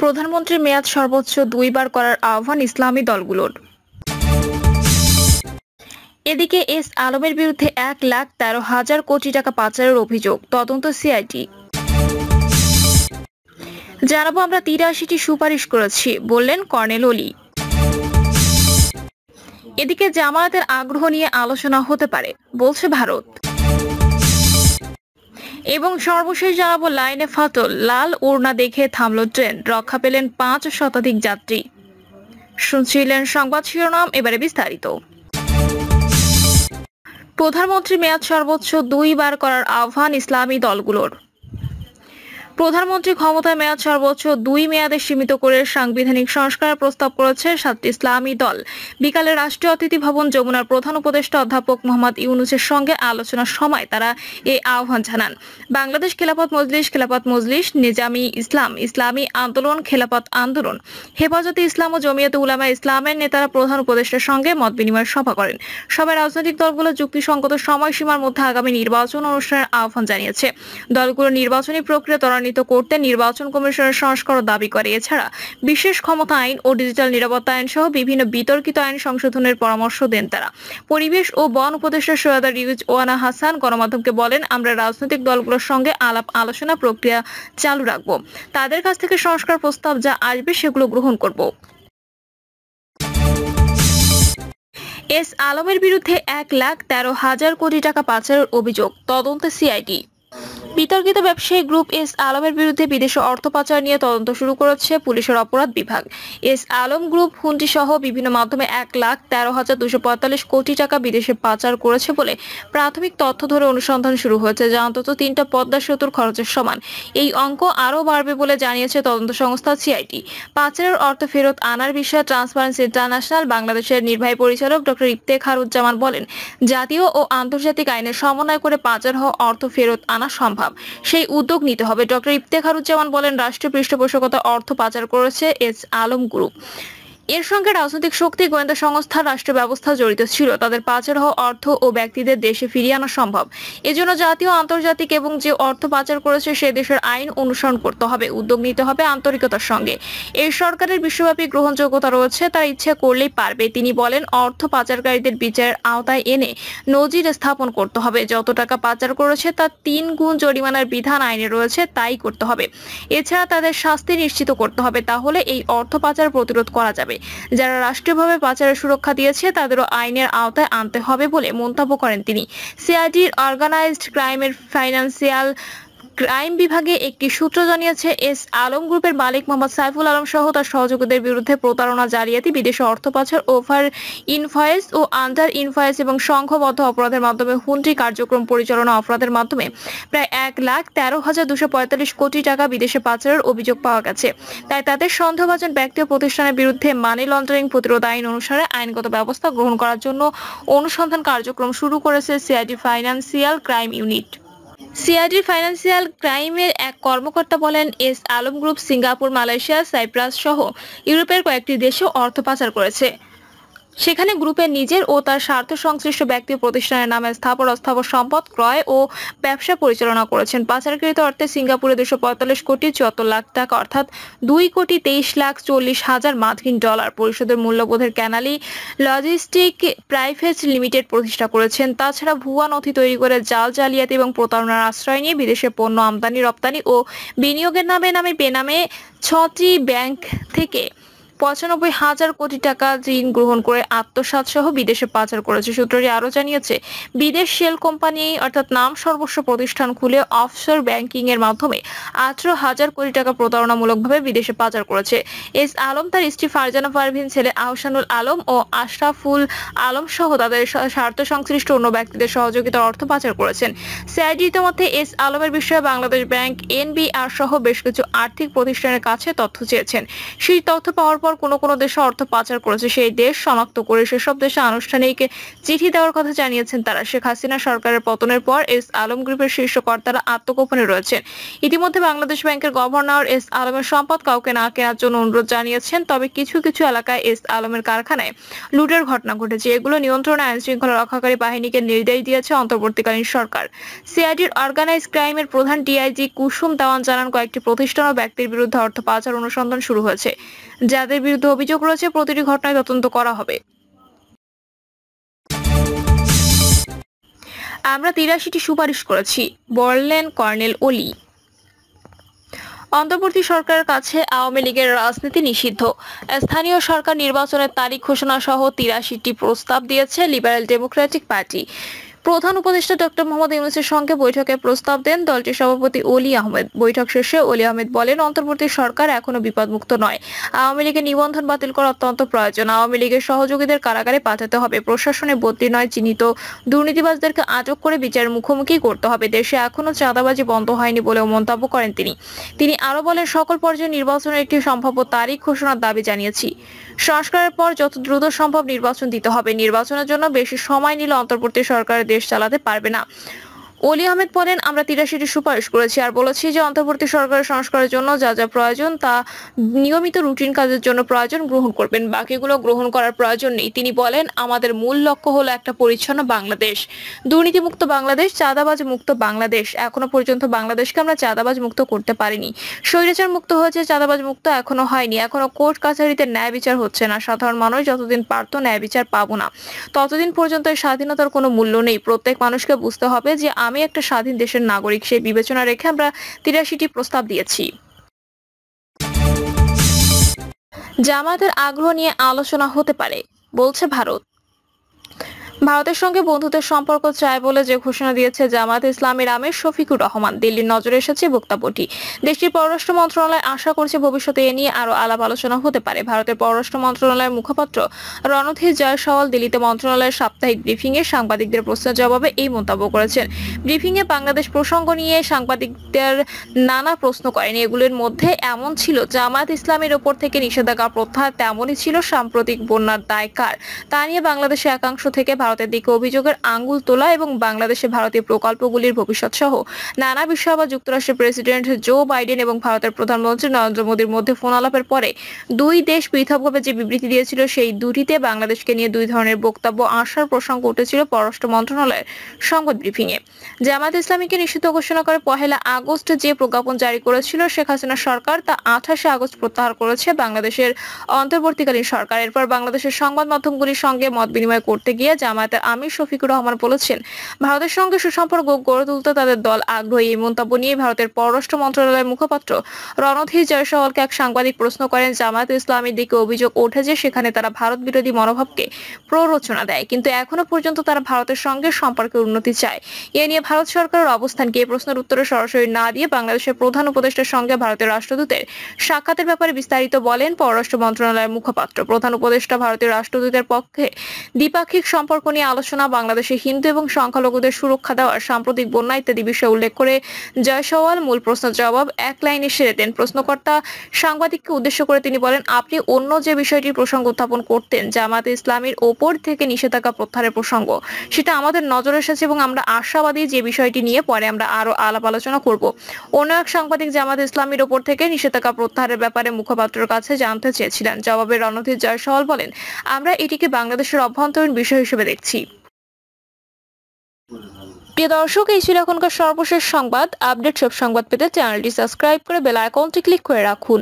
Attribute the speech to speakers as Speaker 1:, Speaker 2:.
Speaker 1: প্রধানমন্ত্রীর মেয়াদ সর্বোচ্চ 2 বার করার আহ্বান ইসলামী দলগুলোর। এদিকে এস আলমের বিরুদ্ধে 1,13,000 কোটি টাকা পাচারের অভিযোগ, তদন্ত সিআইডি। জানাবো আমরা 83টি সুপারিশ করেছি, বললেন কর্নেল অলি। এদিকে জামায়াতের আগ্রহ নিয়ে আলোচনা হতে পারে, বলছে ভারত। এবং সর্বশেষ জানাবো লাইনে ফাটল, লাল ওড়না দেখে থামল ট্রেন, রক্ষা পেলেন 5 শতাধিক যাত্রী। শুনছিলেন সংবাদ শিরোনাম, এবারে বিস্তারিত। প্রধানমন্ত্রীর মেয়াদ সর্বোচ্চ 2 বার করার আহ্বান ইসলামী দলগুলোর। প্রধানমন্ত্রী ক্ষমতায় মেয়াদ সর্বোচ্চ 2 মেয়াদে সীমিত করে সাংবিধানিক সংস্কারের প্রস্তাব করেছে 7টি ইসলামী দল। বিকালে রাষ্ট্রীয় অতিথি ভবন যমুনার প্রধান উপদেষ্টা অধ্যাপক মোহাম্মদ ইউনূসের সঙ্গে আলোচনার সময় তারা এই আহ্বান জানান। বাংলাদেশ খেলাফত মজলিস, নিজামী ইসলাম, ইসলামী আন্দোলন, খেলাফত আন্দোলন, হেফাজতে ইসলাম ও জমিয়তে উলামা ইসলামের নেতারা প্রধান উপদেষ্টার সঙ্গে মত বিনিময় সভা করেন। সভায় রাজনৈতিক দলগুলো যুক্তিসঙ্গত সময়সীমার মধ্যে আগামী নির্বাচন অনুষ্ঠানের আহ্বান জানিয়েছে। দলগুলো নির্বাচনী প্রক্রিয়া করতে নির্বাচন কমিশনের সংস্কার দাবি করে। এছাড়া বিশেষ ক্ষমতা আইন ও ডিজিটাল নিরাপত্তা আইন সহ বিভিন্ন বিতর্কিত আইন সংশোধনের পরামর্শ দেন তারা। পরিবেশ ও বন উপদেষ্টা সৈয়দা রিউজ ওয়ানা হাসান গণমাধ্যমকে বলেন, আমরা রাজনৈতিক দলগুলোর সঙ্গে আলাপ আলোচনা প্রক্রিয়া চালু রাখব। তাদের কাছ থেকে সংস্কার প্রস্তাব যা আসবে সেগুলো গ্রহণ করব। এস আলমের বিরুদ্ধে 1,13,000 কোটি টাকা পাচারের অভিযোগ, তদন্তে সিআইডি। বিতর্কিত ব্যবসায়ী গ্রুপ এস আলমের বিরুদ্ধে বিদেশে অর্থ পাচার নিয়ে তদন্ত শুরু করেছে পুলিশের অপরাধ বিভাগ। এস আলম গ্রুপ হুন্ডি সহ বিভিন্ন মাধ্যমে 1,13,245 কোটি টাকা বিদেশে পাচার করেছে বলে প্রাথমিক তথ্য ধরে অনুসন্ধান শুরু হয়েছে, যা অন্তত 3টা পদ্মা সেতুর খরচের সমান। এই অঙ্ক আরও বাড়বে বলে জানিয়েছে তদন্ত সংস্থা সিআইডি। পাচারের অর্থ ফেরত আনার বিষয়ে ট্রান্সপারেন্সি ইন্টারন্যাশনাল বাংলাদেশের নির্বাহী পরিচালক ডক্টর ইফতেখারুজ্জামান বলেন, জাতীয় ও আন্তর্জাতিক আইনের সমন্বয় করে পাচার হওয়া অর্থ ফেরত আনা সম্ভব, সেই উদ্যোগ নিতে হবে। ডক্টর ইফতেখারুজ্জামান বলেন, রাষ্ট্রীয় পৃষ্ঠপোষকতা অর্থ পাচার করেছে এস আলম গ্রুপ। এর সঙ্গে রাজনৈতিক শক্তি, গোয়েন্দা সংস্থা, রাষ্ট্র ব্যবস্থা জড়িত ছিল। তাদের পাচার হওয়া অর্থ ও ব্যক্তিদের দেশে ফিরিয়ে আনা সম্ভব। এজন্য জাতীয়, আন্তর্জাতিক এবং যে অর্থ পাচার করেছে সে দেশের আইন অনুসরণ করতে হবে, উদ্যোগ নিতে হবে আন্তরিকতার সঙ্গে। এই সরকারের বিশ্বব্যাপী গ্রহণযোগ্যতা রয়েছে, তারা ইচ্ছে করলেই পারবে। তিনি বলেন, অর্থ পাচারকারীদের বিচারের আওতায় এনে নজির স্থাপন করতে হবে। যত টাকা পাচার করেছে তার 3 গুণ জরিমানার বিধান আইনে রয়েছে, তাই করতে হবে। এছাড়া তাদের শাস্তি নিশ্চিত করতে হবে, তাহলে এই অর্থ পাচার প্রতিরোধ করা যাবে। যারা রাষ্ট্রীয়ভাবে পাচারের সুরক্ষা দিয়েছে তাদেরও আইনের আওতায় আনতে হবে বলে মন্তব্য করেন তিনি। সিআইডির অর্গানাইজড ক্রাইমের ফাইন্যান্সিয়াল ক্রাইম বিভাগে একটি সূত্র জানিয়েছে, এস আলম গ্রুপের মালিক মোহাম্মদ সাইফুল আলম সহ তার সহযোগীদের বিরুদ্ধে প্রতারণা, জালিয়াতি, বিদেশে অর্থ পাচার, ওভার ইনভয়েস ও আন্ডার ইনভয়েস এবং সংঘবদ্ধ অপরাধের মাধ্যমে হুন্ডি কার্যক্রম পরিচালনা অপরাধের মাধ্যমে প্রায় 1,13,245 কোটি টাকা বিদেশে পাচারের অভিযোগ পাওয়া গেছে। তাই তাদের সন্দেহভাজন ব্যক্তি ও প্রতিষ্ঠানের বিরুদ্ধে মানি লন্ডারিং প্রতিরোধ আইন অনুসারে আইনগত ব্যবস্থা গ্রহণ করার জন্য অনুসন্ধান কার্যক্রম শুরু করেছে CID financial crime unit. CID financial ক্রাইমের এক কর্মকর্তা বলেন, S Alam group Singapore, Malaysia, Cyprus সহ ইউরোপের কয়েকটি দেশেও অর্থ পাচার করেছে। সেখানে গ্রুপের নিজের ও তার স্বার্থ সংশ্লিষ্ট ব্যক্তি ও প্রতিষ্ঠানের নামে স্থাবর অস্থাবর সম্পদ ক্রয় ও ব্যবসা পরিচালনা করেছেন। পাচারকৃত অর্থে সিঙ্গাপুরে 245 কোটি 74 লাখ টাকা অর্থাৎ 2,23,40,000 মার্কিন ডলার পরিশোধের মূল্যবোধের ক্যানালি লজিস্টিক প্রাইভেট লিমিটেড প্রতিষ্ঠা করেছেন। তাছাড়া ভুয়া নথি তৈরি করে জাল, জালিয়াতি এবং প্রতারণার আশ্রয় নিয়ে বিদেশে পণ্য আমদানি, রপ্তানি ও বিনিয়োগের নামে বেনামে 6টি ব্যাংক থেকে 95,000 কোটি টাকা ঋণ গ্রহণ করে আত্মসাৎ সহ বিদেশে পাচার করেছে। সূত্রটি আরও জানিয়েছে, বিদেশ শেল কোম্পানি অর্থাৎ নাম সর্বস্ব প্রতিষ্ঠান খুলে অফশোর ব্যাংকিং এর মাধ্যমে 18,000 কোটি টাকা প্রতারণামূলকভাবে বিদেশে পাচার করেছে। এস আলম, তার স্ত্রী ফারজানা পারভিন, ছেলে আহসানুল আলম ও আশরাফুল আলম সহ তাদের স্বার্থ সংশ্লিষ্ট অন্য ব্যক্তিদের সহযোগিতার অর্থ পাচার করেছেন। সিআইডি ইতিমধ্যে এস আলমের বিষয়ে বাংলাদেশ ব্যাংক, এনবিআর সহ বেশ কিছু আর্থিক প্রতিষ্ঠানের কাছে তথ্য চেয়েছেন। সেই তথ্য পাওয়ার পর কোনো দেশে অর্থ পাচার করেছে সেই দেশ শনাক্ত করে সেসব দেশে আনুষ্ঠানিক চিঠি দেওয়ার কথা জানিয়েছেন তারা। শেখ হাসিনা সরকারের পতনের পর এস আলম গ্রুপের শীর্ষ কর্তারা আত্মগোপনে রয়েছেন। ইতিমধ্যে বাংলাদেশ ব্যাংকের গভর্নর এস আলমের সম্পদ কাউকে না কেনার জন্য অনুরোধ জানিয়েছেন। তবে কিছু এলাকায় এস আলমের কারখানায় লুটের ঘটনা ঘটেছে। এগুলো নিয়ন্ত্রণে আইন শৃঙ্খলা রক্ষাকারী বাহিনীকে নির্দেশ দিয়েছে অন্তর্বর্তীকালীন সরকার। সিআইডির অর্গানাইজ ক্রাইমের প্রধান ডিআইজি কুসুম দেওয়ান জানান, কয়েকটি প্রতিষ্ঠান ও ব্যক্তির বিরুদ্ধে অর্থ পাচার অনুসন্ধান শুরু হয়েছে। যাদের বিরুদ্ধে অভিযোগ রয়েছে প্রতিটি ঘটনায় তদন্ত করা হবে। আমরা ৮৩টি সুপারিশ করেছি, বললেন কর্নেল ওলি। অন্তর্বর্তী সরকারের কাছে আওয়ামী লীগের রাজনীতি নিষিদ্ধ। স্থানীয় সরকার নির্বাচনের তারিখ ঘোষণা সহ ৮৩টি প্রস্তাব দিয়েছে লিবারেল ডেমোক্রেটিক পার্টি। প্রধান উপদেষ্টা ডক্টর মোহাম্মদ ইউনূসের সঙ্গে বৈঠকে প্রস্তাব দেন দলটির সভাপতি অলি আহমেদ। বৈঠক শেষে অলি আহমেদ বলেন, অন্তর্বর্তী সরকার এখনো বিপদমুক্ত নয়। আওয়ামী লীগের নিবন্ধন বাতিল করা অত্যন্ত প্রয়োজন। আওয়ামী লীগের সহযোগীদের কারাগারে পাঠাতে হবে। প্রশাসনে বদলি নয়, চিহ্নিত দুর্নীতিবাজদেরকে আটক করে বিচারের মুখোমুখি করতে হবে। দেশে এখনো চাঁদাবাজি বন্ধ হয়নি বলেও মন্তব্য করেন তিনি আরো বলেন, সকল পর্যায়ে নির্বাচনের একটি সম্ভাব্য তারিখ ঘোষণার দাবি জানিয়েছি। সংস্কারের পর যত দ্রুত সম্ভব নির্বাচন দিতে হবে। নির্বাচনের জন্য বেশি সময় নিলে অন্তর্বর্তী সরকারের দেশ চালাতে পারবে না। অলি আহমেদ বলেন, আমরা ৮৩টি সুপারিশ করেছি আর বলেছি যে অন্তর্বর্তী সরকারের সংস্কারের জন্য যা প্রয়োজন তা নিয়মিত রুটিন কাজের জন্য প্রয়োজন গ্রহণ করবেন, বাকিগুলো গ্রহণ করার প্রয়োজন নেই। তিনি বলেন, আমাদের মূল লক্ষ্য হলো একটা পরিচ্ছন্ন বাংলাদেশ, দুর্নীতিমুক্ত বাংলাদেশ, চাঁদাবাজ মুক্ত বাংলাদেশ। এখনো পর্যন্ত বাংলাদেশকে আমরা চাঁদাবাজ মুক্ত করতে পারিনি। স্বৈরাচার মুক্ত হয়েছে, চাঁদাবাজ মুক্ত এখনো হয়নি। এখনো কোর্ট কাছারিতে ন্যায় বিচার হচ্ছে না। সাধারণ মানুষ যতদিন পারত ন্যায় বিচার পাবো না, ততদিন পর্যন্ত এই স্বাধীনতার কোনো মূল্য নেই। প্রত্যেক মানুষকে বুঝতে হবে যে আমি একটা স্বাধীন দেশের নাগরিক। সেই বিবেচনা রেখে আমরা ৮৩টি প্রস্তাব দিয়েছি। জামায়াতের আগ্রহ নিয়ে আলোচনা হতে পারে, বলছে ভারত। ভারতের সঙ্গে বন্ধুত্বের সম্পর্ক চায় বলে যে ঘোষণা দিয়েছে জামায়াত ইসলামীর আমির শফিকুর রহমান, দিল্লির নজরে এসেছে বক্তব্যটি। দেশটির পররাষ্ট্র মন্ত্রণালয় আশা করছে ভবিষ্যতে এ নিয়ে আরো আলাপ আলোচনা হতে পারে। ভারতের পররাষ্ট্র মন্ত্রণালয়ের মুখপাত্র রণধীর জয়সওয়াল দিল্লিতে মন্ত্রণালয়ের সাপ্তাহিক ব্রিফিংয়ে সাংবাদিকদের প্রশ্নের জবাবে এই মন্তব্য করেছেন। ব্রিফিংয়ে বাংলাদেশ প্রসঙ্গ নিয়ে সাংবাদিকদের নানা প্রশ্ন করেন। এগুলোর মধ্যে এমন ছিল, জামায়াত ইসলামীর ওপর থেকে নিষেধাজ্ঞা প্রত্যাহার, তেমনই ছিল সাম্প্রতিক বন্যার দায় কার তা নিয়ে বাংলাদেশের একাংশ থেকে ভারতের দিকে অভিযোগের আঙ্গুল তোলা এবং বাংলাদেশে ভারতীয় প্রকল্পগুলির ভবিষ্যৎ সহ নানা বিষয় আবার যুক্তরাষ্ট্রের প্রেসিডেন্ট জো বাইডেন এবং ভারতের প্রধানমন্ত্রী নরেন্দ্র মোদীর মধ্যে ফোন আলাপের পরে দুই দেশ পৃথকভাবে যে বিবৃতি দিয়েছিল সেই দুটিতে বাংলাদেশকে নিয়ে দুই ধরনের বক্তব্য আসার প্রসঙ্গ উঠেছিল পররাষ্ট্র মন্ত্রণালয়ের সংবাদ ব্রিফিংয়ে। জামায়াত ইসলামীকে নিষিদ্ধ ঘোষণা করে ১ আগস্ট যে প্রজ্ঞাপন জারি করেছিল শেখ হাসিনা সরকার, তা ২৮ আগস্ট প্রত্যাহার করেছে বাংলাদেশের অন্তর্বর্তীকালীন সরকার। এরপর বাংলাদেশের সংবাদ মাধ্যমগুলির সঙ্গে মত বিনিময় করতে গিয়ে জামায়াতের আমির শফিকুর রহমান বলেছেন, ভারতের সঙ্গে সুসম্পর্ক গড়ে তুলতে তাদের দল আগ্রহী। এই মন্তব্য নিয়ে ভারতের পররাষ্ট্র মন্ত্রণালয়ের মুখপাত্র রণধীর জয়সওয়ালকে এক সাংবাদিক প্রশ্ন করেন। জামায়াত ইসলামীর দিকে অভিযোগ ওঠে যে সেখানে তারা ভারত বিরোধী মনোভাবকে প্ররোচনা দেয়, কিন্তু এখনো পর্যন্ত তারা ভারতের সঙ্গে সম্পর্কের উন্নতি চায়। এ নিয়ে ভারত সরকারের অবস্থান কি? এই প্রশ্নের উত্তরে সরাসরি না দিয়ে বাংলাদেশের প্রধান উপদেষ্টার সঙ্গে ভারতের রাষ্ট্রদূতের সাক্ষাতের ব্যাপারে বিস্তারিত বলেন পররাষ্ট্র মন্ত্রণালয়ের মুখপাত্র। প্রধান উপদেষ্টা ভারতীয় রাষ্ট্রদূতের পক্ষে দ্বিপাক্ষিক সম্পর্ক নিয়ে আলোচনা, বাংলাদেশে হিন্দু এবং সংখ্যালঘুদের সুরক্ষা দেওয়া, সাম্প্রতিক বন্যা ইত্যাদি বিষয় উল্লেখ করে জয়সওয়াল মূল প্রশ্নের জবাব এক লাইনে সেরে দেন। প্রশ্নকর্তা সাংবাদিককে উদ্দেশ্য করে তিনি বলেন, আপনি অন্য যে বিষয়টির প্রসঙ্গ উত্থাপন করতেন, জামায়াত ইসলামীর ওপর থেকে নিষেধাজ্ঞা প্রত্যাহারের প্রসঙ্গ, সেটা আমাদের নজরে এসেছে এবং আমরা আশাবাদী যে বিষয়টি নিয়ে পরে আমরা আরো আলাপ আলোচনা করব। অন্য এক সাংবাদিক জামায়াত ইসলামীর ওপর থেকে নিষেধাজ্ঞা প্রত্যাহারের ব্যাপারে মুখপাত্রের কাছে জানতে চেয়েছিলেন। জবাবে রণধীর জয়সওয়াল বলেন, আমরা এটিকে বাংলাদেশের অভ্যন্তরীণ বিষয় হিসেবে দেখছি। প্রিয় দর্শক, এই ছিল এখনকার সর্বশেষ সংবাদ। আপডেট সব সংবাদ পেতে চ্যানেলটি সাবস্ক্রাইব করে বেল আইকনটি ক্লিক করে রাখুন।